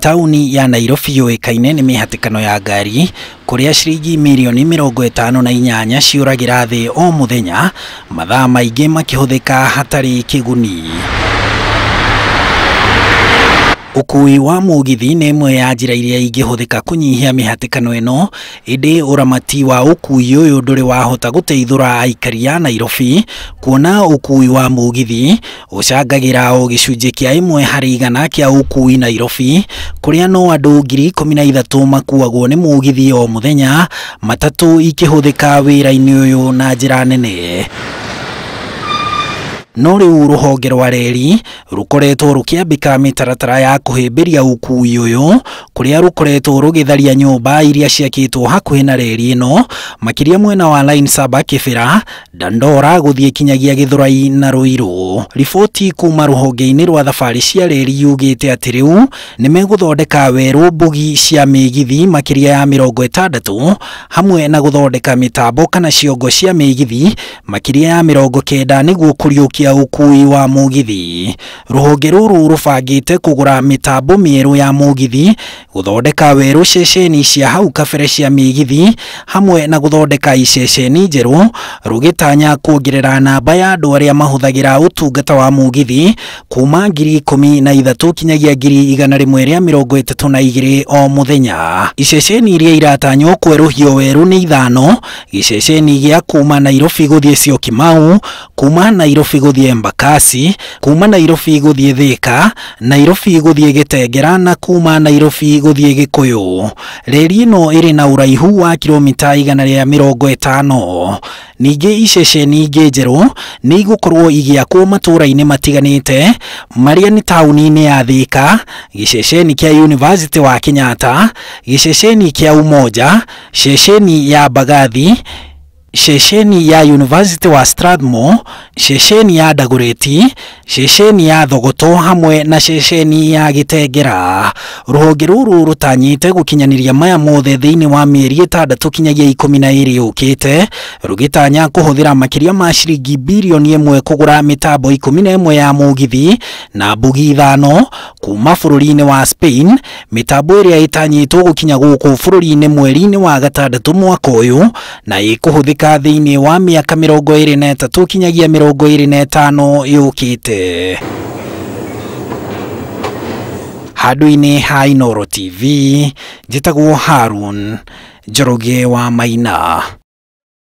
Tauni ya Nairobi yoĩkaine nĩ mĩhatĩkano ya ngari kũrĩa ciringi mirioni 58 ciũragĩra thĩ o mũthenya, mathaa maingĩ makĩhũthĩka hatarĩ kĩguni. Ũkui wa mũgithi nĩ ĩmwe ya njĩra iria ingĩhũthĩka kũnyihia mĩhatĩkano ĩno, ĩndĩ ũramati wa ũkui ũyũ ndũrĩ wahota gũteithũra aikari a Nairobi, kuona ũkui wa mũgithi ũcangagĩra o gĩcunjĩ kĩa 1% kĩa ũkui Nairobi, kũrĩa no andũ 13,000 makuagwo nĩ mũgithi o mũthenya, matatũ ikĩhũthĩka wĩra-inĩ ũyũ na njĩra nene. No rĩu rũhonge rwa reri rũkoretwo rũkĩambĩka mĩtaratara ya kũhĩmbĩria ũkui ũyũ, kũrĩa rũkoretwo rũgĩtharia nyũmba iria ciakĩtwo hakuhĩ na reri ĩno, makĩria mwena wa Line Saba, Kĩbĩra, Dandora gũthiĩ kinyagia Gĩthũrai na Ruiru. Riboti kuma rũhonge-inĩ rwa thabarĩ cia reri yugĩte atĩ rĩu nĩ megũthondeka werũ mbugi cia mĩgithi makĩria ya 60, hamwe na gũthondeka mĩtambo kana ciongo cia mĩgithi makĩria ya 90 nĩguo kũriũkia ũkui wa mũgithi. Rũhonge rũrũ rũbangĩte kũgũra mĩtambo mĩerũ ya mũgithi, gũthondeka werũ ceceni cia hau kabere cia mĩgithi, hamwe na gũthondeka iceceni njerũ, rũgĩtanya kuongerera namba ya andũ arĩa mahũthagĩra ũtungata wa mũgithi kuma 13,000 kinyagia 132 o mũthenya. Iceceni iria iratanywo kwerũhio werũ nĩ 5: gĩceceni gĩa kuma Nairobi gũthiĩ Syokimau, kuma Nairobi gũthiĩ Embakasi, kuma Nairobi gũthiĩ Thika, Nairobi gũthiĩ Gĩtengera na kuma Nairobi gũthiĩ Gĩkũyũ. Reri ĩno ĩrĩ na ũraihu wa kilomita 150. Ningĩ iceceni ingĩ njerũ nĩ igũkorwo igĩakwo matũũra-inĩ matiganĩte, marĩa nĩ taũni-inĩ ya Thika, gĩceceni kĩa University wa Kenyatta, gĩceceni kĩa Umoja, ceceni ya Mbagathi, ceceni ya University wa Strathmore, ceceni ya Dagoretti, ceceni ya Thogoto hamwe na ceceni ya Gĩtengera. Rũhonge rũrũ rũtanyĩte gũkinyanĩria maya mothe thĩinĩ wa mĩeri 6 kinyagia 12 yũkĩte, rũgĩtanya kũhũthĩra makĩria ma ciringi birioni 1 kũgũra mĩtambo 11 ya mũgithi na mbugi 5 kuma bũrũri-inĩ wa Spain, mĩtambo ĩrĩa ĩtanyĩtwo gũkinya gũkũ bũrũri-inĩ mweri-inĩ wa Gatandatũ mwaka ũyũ, na ĩkũhũthĩka thĩinĩ wa mĩaka 23 kinyagia 25 yũkĩte. Handũ-inĩ ha Inooro TV, njĩtagwo Harun Njoroge wa Maina.